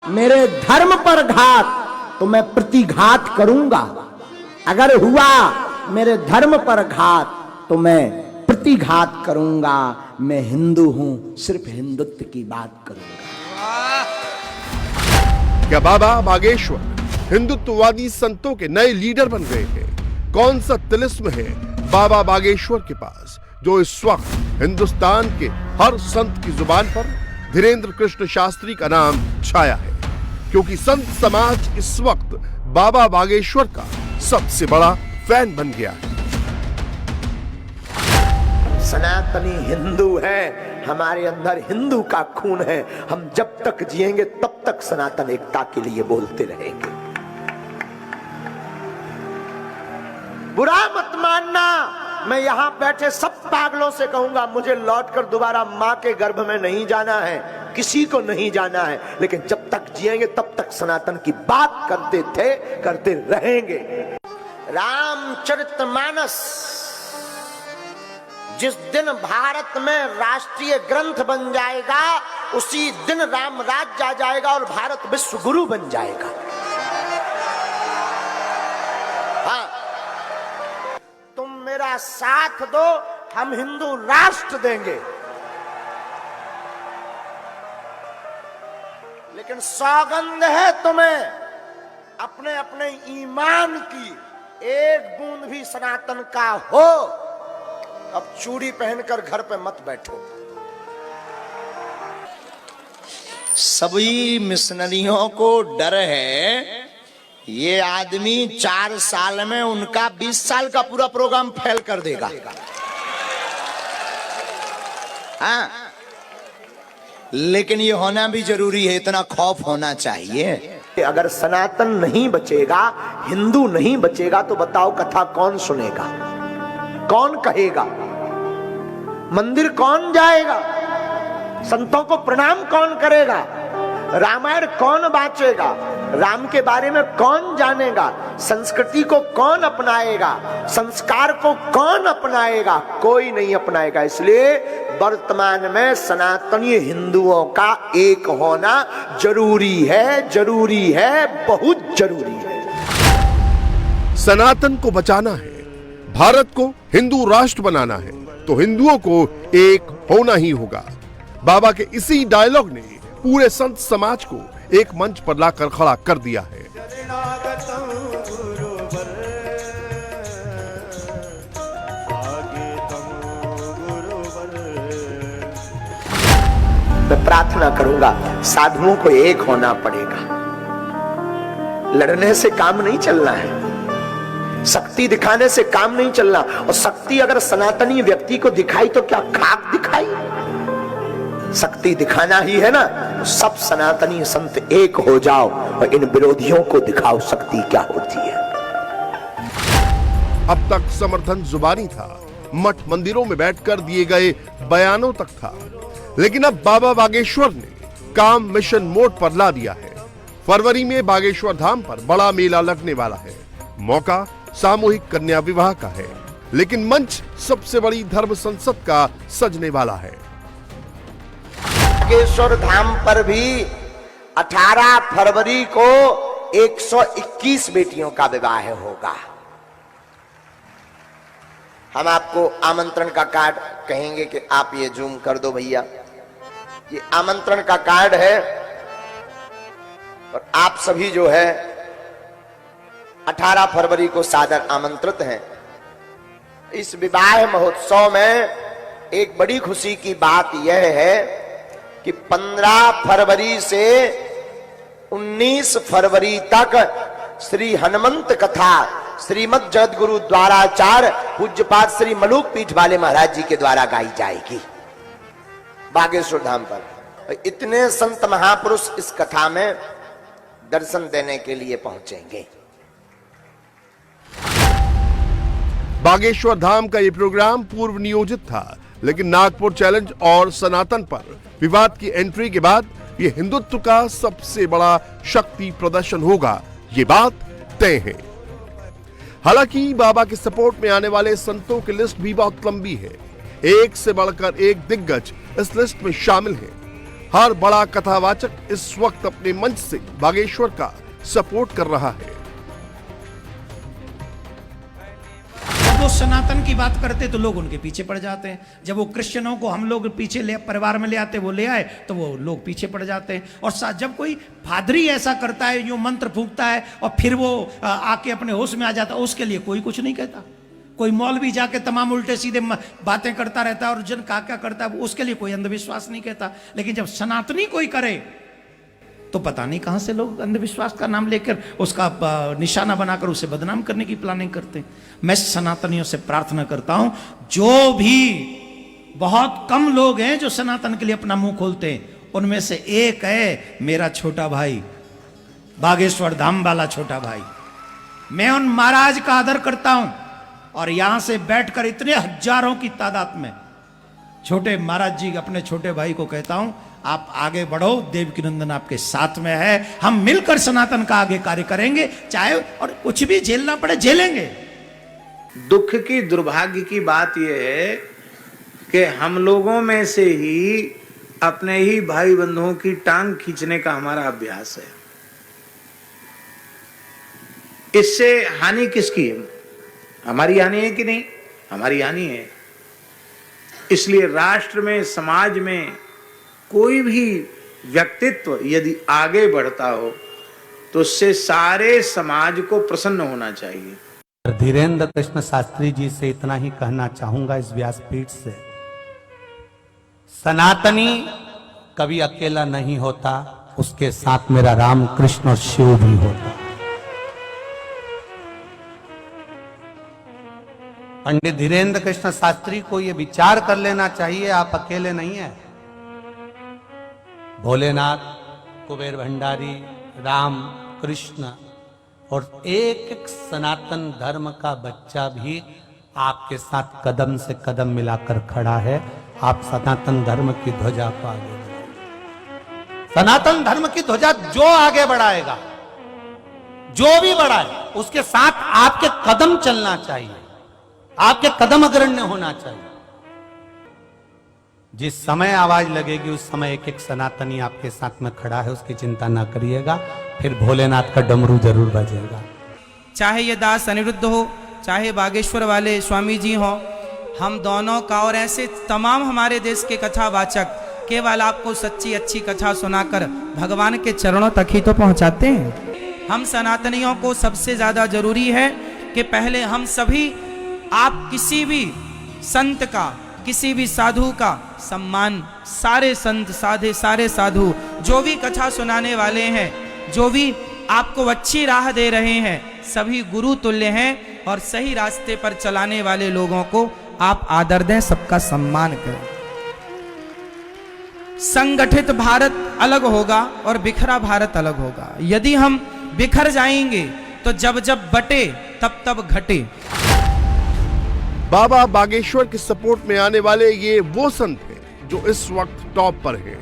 मेरे धर्म पर घात तो मैं प्रतिघात करूंगा, अगर हुआ मेरे धर्म पर घात तो मैं प्रतिघात करूंगा। मैं हिंदू हूं, सिर्फ हिंदुत्व की बात करूंगा। क्या बाबा बागेश्वर हिंदुत्ववादी संतों के नए लीडर बन गए हैं? कौन सा तिलिस्म है बाबा बागेश्वर के पास जो इस वक्त हिंदुस्तान के हर संत की जुबान पर धीरेन्द्र कृष्ण शास्त्री का नाम छाया है? क्योंकि संत समाज इस वक्त बाबा बागेश्वर का सबसे बड़ा फैन बन गया है। सनातनी हिंदू है, हमारे अंदर हिंदू का खून है। हम जब तक जिएंगे तब तक सनातन एकता के लिए बोलते रहेंगे। बुरा मत मानना, मैं यहां बैठे सब पागलों से कहूंगा, मुझे लौटकर दोबारा मां के गर्भ में नहीं जाना है, किसी को नहीं जाना है। लेकिन जब तक जिएंगे तब तक सनातन की बात करते थे, करते रहेंगे। रामचरितमानस जिस दिन भारत में राष्ट्रीय ग्रंथ बन जाएगा, उसी दिन राम राज्य आ जाएगा और भारत विश्व गुरु बन जाएगा। हाँ, तुम मेरा साथ दो, हम हिंदू राष्ट्र देंगे। लेकिन सौगंध है तुम्हें अपने अपने ईमान की, एक बूंद भी सनातन का हो अब चूड़ी पहनकर घर पे मत बैठो। सभी मिशनरियों को डर है ये आदमी 4 साल में उनका 20 साल का पूरा प्रोग्राम फेल कर देगा। हाँ, लेकिन ये होना भी जरूरी है, इतना खौफ होना चाहिए। अगर सनातन नहीं बचेगा, हिंदू नहीं बचेगा, तो बताओ कथा कौन सुनेगा, कौन कहेगा, मंदिर कौन जाएगा, संतों को प्रणाम कौन करेगा, रामायण कौन बांचेगा, राम के बारे में कौन जानेगा, संस्कृति को कौन अपनाएगा, संस्कार को कौन अपनाएगा? कोई नहीं अपनाएगा। इसलिए वर्तमान में सनातनी हिंदुओं का एक होना जरूरी है, जरूरी है, बहुत जरूरी है। सनातन को बचाना है, भारत को हिंदू राष्ट्र बनाना है, तो हिंदुओं को एक होना ही होगा। बाबा के इसी डायलॉग ने पूरे संत समाज को एक मंच पर लाकर खड़ा कर दिया है। मैं प्रार्थना करूंगा, साधुओं को एक होना पड़ेगा। लड़ने से काम नहीं चलना है, शक्ति दिखाने से काम नहीं चलना। और शक्ति अगर सनातनी व्यक्ति को दिखाई तो क्या खाक दिखाई? शक्ति दिखाना ही है ना। सब सनातनी संत एक हो जाओ और इन विरोधियों को दिखाओ शक्ति क्या होती है। अब तक समर्थन जुबानी था, मठ मंदिरों में बैठकर दिए गए बयानों तक था, लेकिन अब बाबा बागेश्वर ने काम मिशन मोड पर ला दिया है। फरवरी में बागेश्वर धाम पर बड़ा मेला लगने वाला है। मौका सामूहिक कन्या विवाह का है, लेकिन मंच सबसे बड़ी धर्म संसद का सजने वाला है। बागेश्वर धाम पर भी 18 फरवरी को 121 बेटियों का विवाह होगा। हम आपको आमंत्रण का कार्ड कहेंगे कि आप ये जूम कर दो भैया, ये आमंत्रण का कार्ड है। और आप सभी जो है 18 फरवरी को सादर आमंत्रित हैं। इस विवाह महोत्सव में एक बड़ी खुशी की बात यह है कि 15 फरवरी से 19 फरवरी तक श्री हनुमंत कथा श्रीमद जगतगुरु द्वाराचार्य पूज्यपाद श्री मलूक पीठ वाले महाराज जी के द्वारा गाई जाएगी बागेश्वर धाम पर। इतने संत महापुरुष इस कथा में दर्शन देने के लिए पहुंचेंगे। बागेश्वर धाम का यह प्रोग्राम पूर्व नियोजित था, लेकिन नागपुर चैलेंज और सनातन पर विवाद की एंट्री के बाद यह हिंदुत्व का सबसे बड़ा शक्ति प्रदर्शन होगा, ये बात तय है। हालांकि बाबा के सपोर्ट में आने वाले संतों की लिस्ट भी बहुत लंबी है। एक से बढ़कर एक दिग्गज इस लिस्ट में शामिल हैं। हर बड़ा कथावाचक इस वक्त अपने मंच से बागेश्वर का सपोर्ट कर रहा है। जब वो सनातन की बात करते तो लोग उनके पीछे पड़ जाते हैं, जब वो क्रिश्चियनों को हम लोग पीछे ले परिवार में ले आते, वो ले आए तो वो लोग पीछे पड़ जाते हैं। और जब कोई पादरी ऐसा करता है, जो मंत्र फूंकता है और फिर वो आके अपने होश में आ जाता है, उसके लिए कोई कुछ नहीं कहता। कोई मौलवी जाके तमाम उल्टे सीधे बातें करता रहता है और जन क्या क्या करता है, उसके लिए कोई अंधविश्वास नहीं कहता। लेकिन जब सनातनी कोई करे तो पता नहीं कहां से लोग अंधविश्वास का नाम लेकर उसका निशाना बनाकर उसे बदनाम करने की प्लानिंग करते हैं। मैं सनातनियों से प्रार्थना करता हूं, जो भी बहुत कम लोग हैं जो सनातन के लिए अपना मुंह खोलते हैं, उनमें से एक है मेरा छोटा भाई, बागेश्वर धाम वाला छोटा भाई। मैं उन महाराज का आदर करता हूं और यहां से बैठकर इतने हजारों की तादाद में छोटे महाराज जी अपने छोटे भाई को कहता हूं, आप आगे बढ़ो, देवकी नंदन आपके साथ में है, हम मिलकर सनातन का आगे कार्य करेंगे, चाहे और कुछ भी झेलना पड़े झेलेंगे। दुख की दुर्भाग्य की बात यह है कि हम लोगों में से ही अपने ही भाई बंधुओं की टांग खींचने का हमारा अभ्यास है। इससे हानि किसकी है? हमारी हानि है कि नहीं? हमारी हानि है। इसलिए राष्ट्र में, समाज में कोई भी व्यक्तित्व यदि आगे बढ़ता हो तो उससे सारे समाज को प्रसन्न होना चाहिए। धीरेन्द्र कृष्ण शास्त्री जी से इतना ही कहना चाहूंगा इस व्यासपीठ से, सनातनी कभी अकेला नहीं होता, उसके साथ मेरा राम कृष्ण और शिव भी होता। पंडित धीरेन्द्र कृष्ण शास्त्री को यह विचार कर लेना चाहिए, आप अकेले नहीं हैं। भोलेनाथ, कुबेर भंडारी, राम कृष्ण और एक एक सनातन धर्म का बच्चा भी आपके साथ कदम से कदम मिलाकर खड़ा है। आप सनातन धर्म की ध्वजा को आगे बढ़ाएं। सनातन धर्म की ध्वजा जो आगे बढ़ाएगा, जो भी बढ़ाए, उसके साथ आपके कदम चलना चाहिए, आपके कदम अग्रण्य होना चाहिए। जिस समय आवाज लगेगी उस समय एक एक सनातनी आपके साथ में खड़ा है, उसकी चिंता ना करिएगा, फिर भोलेनाथ का डमरू जरूर बजेगा। चाहे ये दास अनिरुद्ध हो, चाहे बागेश्वर वाले स्वामी जी हो, हम दोनों का और ऐसे तमाम हमारे देश के कथावाचक केवल आपको सच्ची अच्छी कथा सुनाकर भगवान के चरणों तक ही तो पहुंचाते हैं। हम सनातनियों को सबसे ज्यादा जरूरी है कि पहले हम सभी, आप किसी भी संत का, किसी भी साधु का सम्मान, सारे संत साधे, सारे साधु जो भी कथा सुनाने वाले हैं, जो भी आपको अच्छी राह दे रहे हैं, सभी गुरु तुल्य हैं और सही रास्ते पर चलाने वाले लोगों को आप आदर दें, सबका सम्मान करें। संगठित भारत अलग होगा और बिखरा भारत अलग होगा। यदि हम बिखर जाएंगे तो जब जब बटे तब तब घटे। बाबा बागेश्वर के सपोर्ट में आने वाले ये वो संत हैं जो इस वक्त टॉप पर हैं।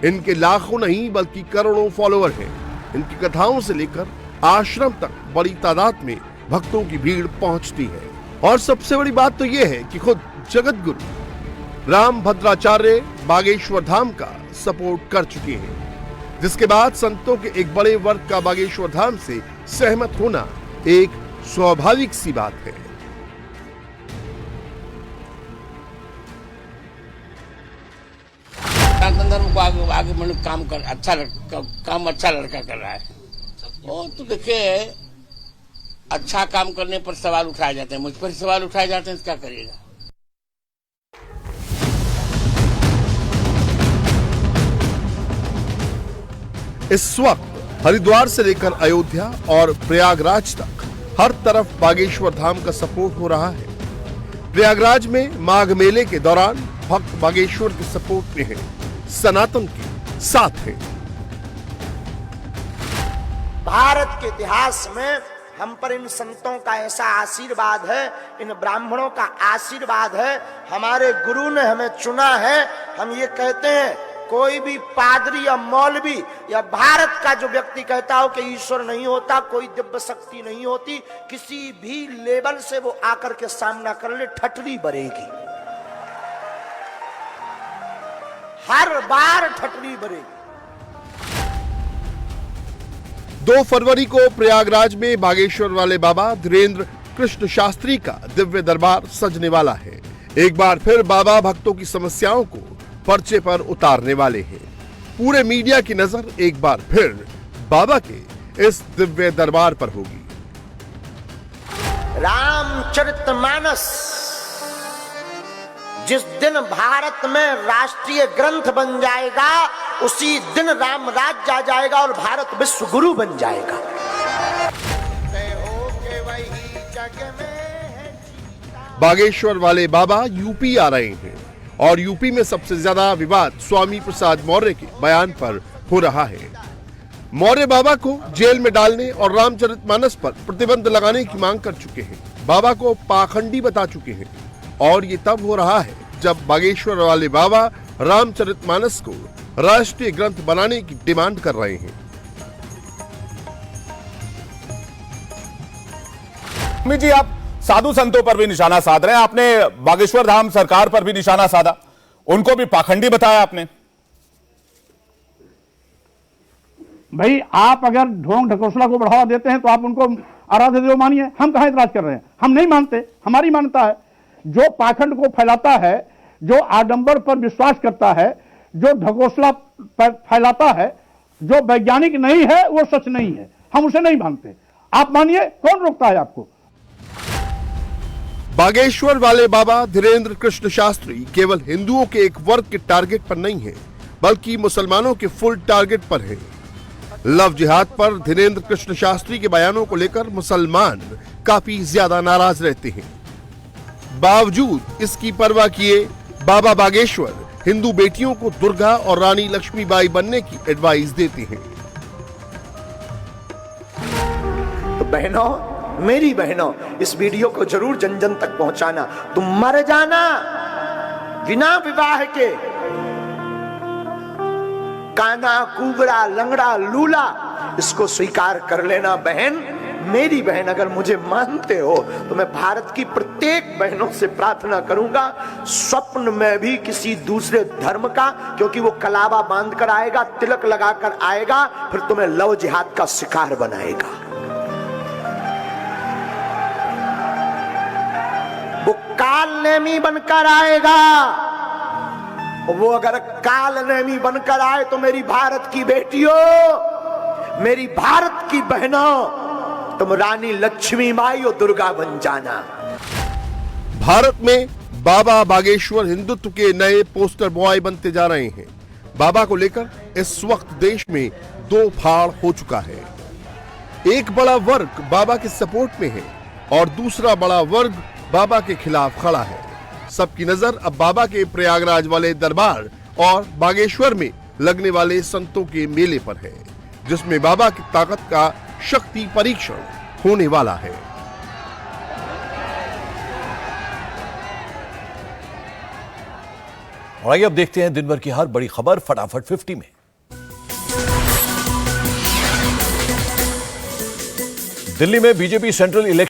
इनके लाखों नहीं बल्कि करोड़ों फॉलोअर हैं। इनकी कथाओं से लेकर आश्रम तक बड़ी तादाद में भक्तों की भीड़ पहुंचती है। और सबसे बड़ी बात तो यह है कि खुद जगत गुरु राम भद्राचार्य बागेश्वर धाम का सपोर्ट कर चुके हैं, जिसके बाद संतों के एक बड़े वर्ग का बागेश्वर धाम से सहमत होना एक स्वाभाविक सी बात है। सनातन धर्म को आगे मतलब काम अच्छा लड़का कर रहा है। वो तो देखिए, अच्छा काम करने पर सवाल उठाए जाते हैं, मुझ पर सवाल उठाए जाते हैं, तो क्या करिएगा। इस वक्त हरिद्वार से लेकर अयोध्या और प्रयागराज तक हर तरफ बागेश्वर धाम का सपोर्ट हो रहा है। प्रयागराज में माघ मेले के दौरान भक्त बागेश्वर के सपोर्ट में हैं, सनातन के साथ हैं। भारत के इतिहास में हम पर इन संतों का ऐसा आशीर्वाद है, इन ब्राह्मणों का आशीर्वाद है, हमारे गुरु ने हमें चुना है। हम ये कहते हैं, कोई भी पादरी या मौलवी या भारत का जो व्यक्ति कहता हो कि ईश्वर नहीं होता, कोई दिव्य शक्ति नहीं होती, किसी भी लेवल से वो आकर के सामना कर ले, ठटरी बरेगी। हर बार ठटरी भरेगी। 2 फरवरी को प्रयागराज में बागेश्वर वाले बाबा धीरेन्द्र कृष्ण शास्त्री का दिव्य दरबार सजने वाला है। एक बार फिर बाबा भक्तों की समस्याओं को पर्चे पर उतारने वाले हैं। पूरे मीडिया की नजर एक बार फिर बाबा के इस दिव्य दरबार पर होगी। रामचरितमानस जिस दिन भारत में राष्ट्रीय ग्रंथ बन जाएगा, उसी दिन राम राज्य आ जाएगा और भारत विश्व गुरु बन जाएगा। बागेश्वर वाले बाबा यूपी आ रहे हैं और यूपी में सबसे ज्यादा विवाद स्वामी प्रसाद मौर्य के बयान पर हो रहा है। मौर्य बाबा को जेल में डालने और रामचरितमानस पर प्रतिबंध लगाने की मांग कर चुके हैं। बाबा को पाखंडी बता चुके हैं और ये तब हो रहा है जब बागेश्वर वाले बाबा रामचरितमानस को राष्ट्रीय ग्रंथ बनाने की डिमांड कर रहे हैं। जी, आप साधु संतों पर भी निशाना साध रहे हैं। आपने बागेश्वर धाम सरकार पर भी निशाना साधा, उनको भी पाखंडी बताया आपने। भाई, आप अगर ढोंग ढकोसला को बढ़ावा देते हैं तो आप उनको आराध्य देव मानिए। हम कहां इतराज कर रहे हैं? हम नहीं मानते। हमारी मान्यता है, जो पाखंड को फैलाता है, जो आडंबर पर विश्वास करता है, जो ढकोसला फैलाता है, जो वैज्ञानिक नहीं है, वो सच नहीं है। हम उसे नहीं मानते। आप मानिए, कौन रोकता है आपको? बागेश्वर वाले बाबा धीरेन्द्र कृष्ण शास्त्री केवल हिंदुओं के एक वर्ग के टारगेट पर नहीं है, बल्कि मुसलमानों के फुल टारगेट पर है। लव जिहाद पर धीरेन्द्र कृष्ण शास्त्री के बयानों को लेकर मुसलमान काफी ज्यादा नाराज रहते हैं। बावजूद इसकी परवाह किए बाबा बागेश्वर हिंदू बेटियों को दुर्गा और रानी लक्ष्मीबाई बनने की एडवाइस देते हैं। तो बहनों, मेरी बहनों, इस वीडियो को जरूर जन जन तक पहुंचाना। तुम मर जाना बिना विवाह के, काना, कुबड़ा, लंगड़ा, लूला, इसको स्वीकार कर लेना बहन। मेरी बहन, अगर मुझे मानते हो तो मैं भारत की प्रत्येक बहनों से प्रार्थना करूंगा, स्वप्न में भी किसी दूसरे धर्म का, क्योंकि वो कलावा बांध कर आएगा, तिलक लगाकर आएगा, फिर तुम्हें लव जिहाद का शिकार बनाएगा। वो काल नेमी बनकर आएगा। वो अगर काल नेमी बनकर आए तो मेरी भारत की बेटियों, मेरी भारत की बहनों, तुम रानी लक्ष्मीबाई और दुर्गा बन जाना। भारत में बाबा बागेश्वर हिंदुत्व के नए पोस्टर बॉय बनते जा रहे हैं। बाबा को लेकर इस वक्त देश में 2 फाड़ हो चुका है। एक बड़ा वर्ग बाबा के सपोर्ट में है और दूसरा बड़ा वर्ग बाबा के खिलाफ खड़ा है। सबकी नजर अब बाबा के प्रयागराज वाले दरबार और बागेश्वर में लगने वाले संतों के मेले पर है, जिसमें बाबा की ताकत का शक्ति परीक्षण होने वाला है। और आइए अब देखते हैं दिन भर की हर बड़ी खबर फटाफट 50 में। दिल्ली में बीजेपी सेंट्रल इलेक्शन